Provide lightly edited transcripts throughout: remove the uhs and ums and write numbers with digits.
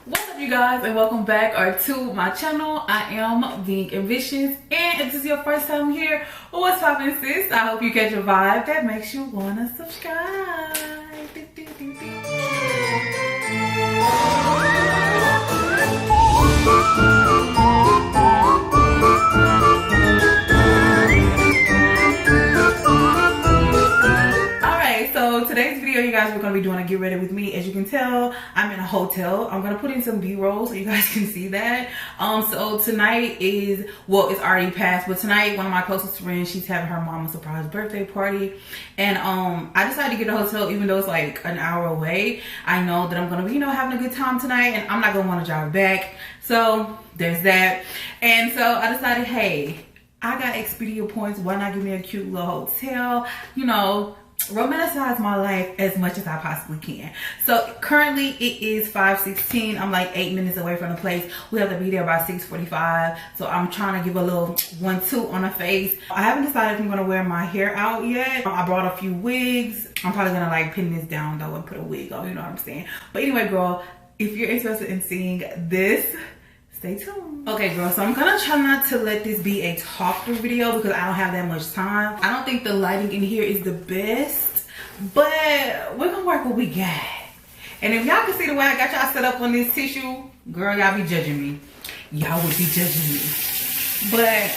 What's up, you guys, and welcome back to my channel. I am being ambitious, and if this is your first time here, what's poppin', sis? I hope you catch a vibe that makes you wanna subscribe. So today's video, you guys, we're going to be doing a get ready with me. As you can tell, I'm in a hotel. I'm going to put in some b-roll so you guys can see that. So tonight is, well, it's already passed, but tonight one of my closest friends, she's having her mom a surprise birthday party, and I decided to get a hotel even though it's like an hour away. I know that I'm going to be, having a good time tonight, and I'm not going to want to drive back, so there's that. And so I decided, hey, I got Expedia points, why not give me a cute little hotel, romanticize my life as much as I possibly can. So currently it is 5:16. I'm like 8 minutes away from the place. We have to be there by 6:45. So I'm trying to give a little 1-2 on the face. I haven't decided if I'm gonna wear my hair out yet. I brought a few wigs. I'm probably gonna like pin this down though and put a wig on, you know what I'm saying? But anyway, girl, if you're interested in seeing this, stay tuned. Okay, girl, so I'm gonna try not to let this be a talk through video because I don't have that much time. I don't think the lighting in here is the best, but we're gonna work what we got. And if y'all can see the way I got y'all set up on this tissue, girl, y'all be judging me. Y'all would be judging me. But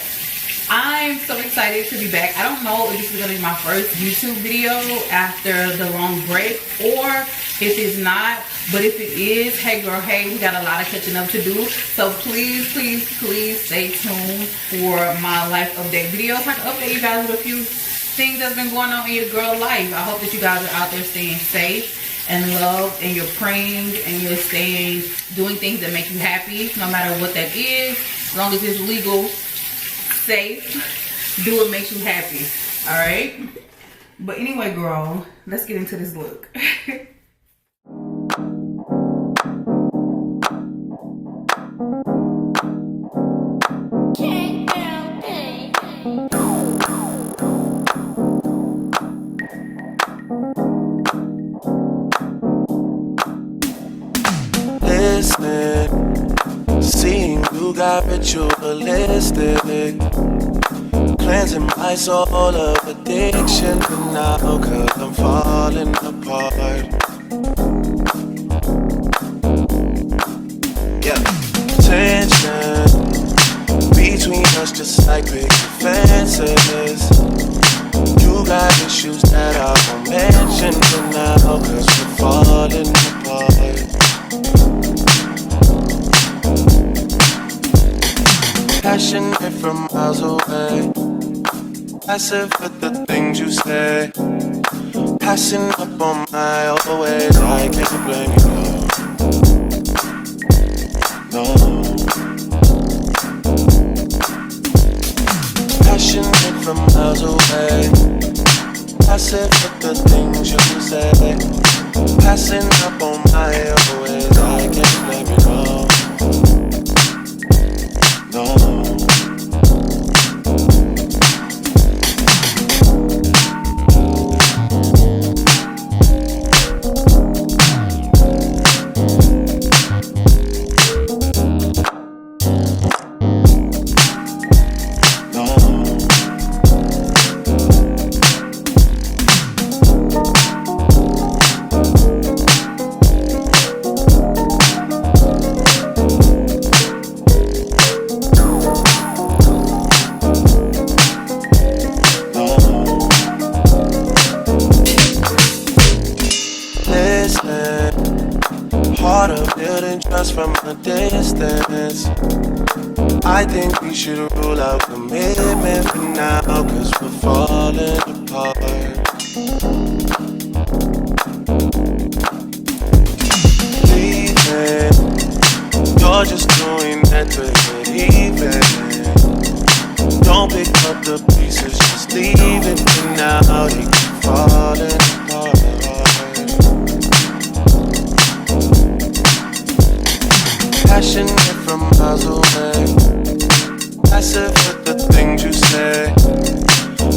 I'm so excited to be back. I don't know if this is gonna be my first YouTube video after the long break, or if it's not. But if it is, hey girl, hey, we got a lot of catching up to do. So please stay tuned for my life update videos. I can update you guys with a few things that's been going on in your girl life. I hope that you guys are out there staying safe and loved, and you're praying and you're doing things that make you happy, no matter what that is. As long as it's legal, safe, do what makes you happy. All right. But anyway, girl, let's get into this look. Seeing you got ritualistic, cleansing my soul of addiction. But now, cause I'm falling apart. Yeah, tension between us just like big fences. You got issues that I won't mention for now, cause we're falling apart. Passionate from miles away, passive with the things you say, passing up on my old ways. I can't blame you, no. Passionate from miles away, passive with the things you say, passing up on my old ways. I can't blame you, no. No. From a distance, I think we should rule out commitment for now, cause we're falling apart. Leaving, you're just doing that to get even. Don't pick up the pieces, just leave it for now. They keep falling apart. Passionate from miles away, passive with the things you say,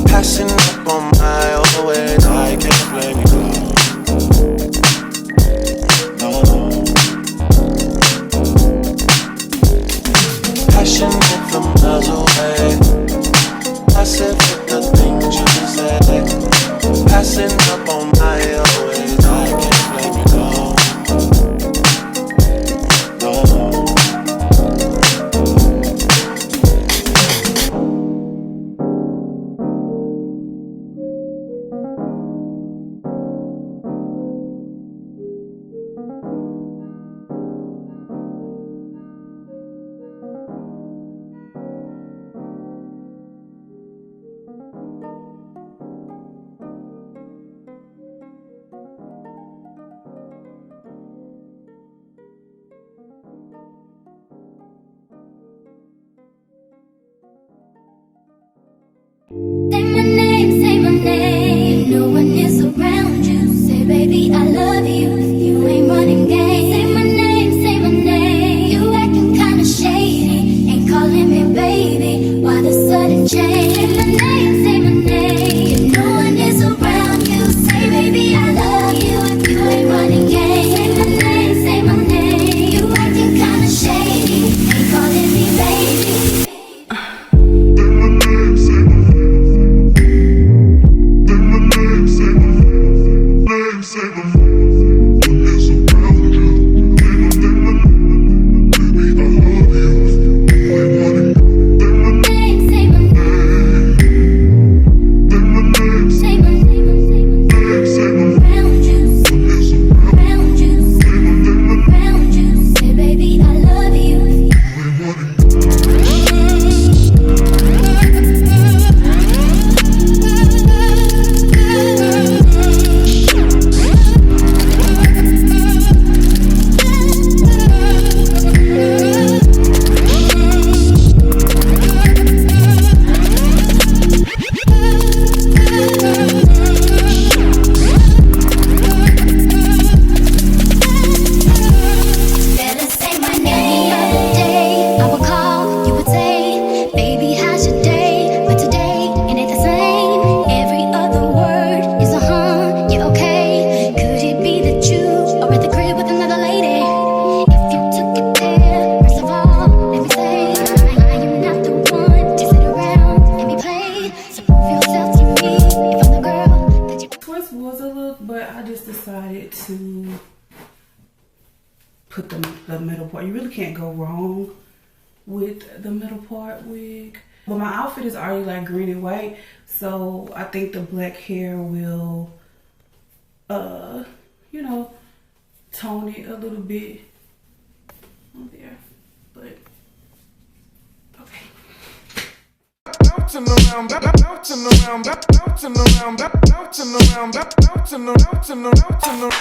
passing up on my old ways. I can't blame you, no. middle part. You really can't go wrong with the middle part wig. But my outfit is already like green and white, so I think the black hair will, you know, tone it a little bit on there. But okay. Bouncing around, bouncing around, bouncing around, bouncing around, bouncing around, bouncing around.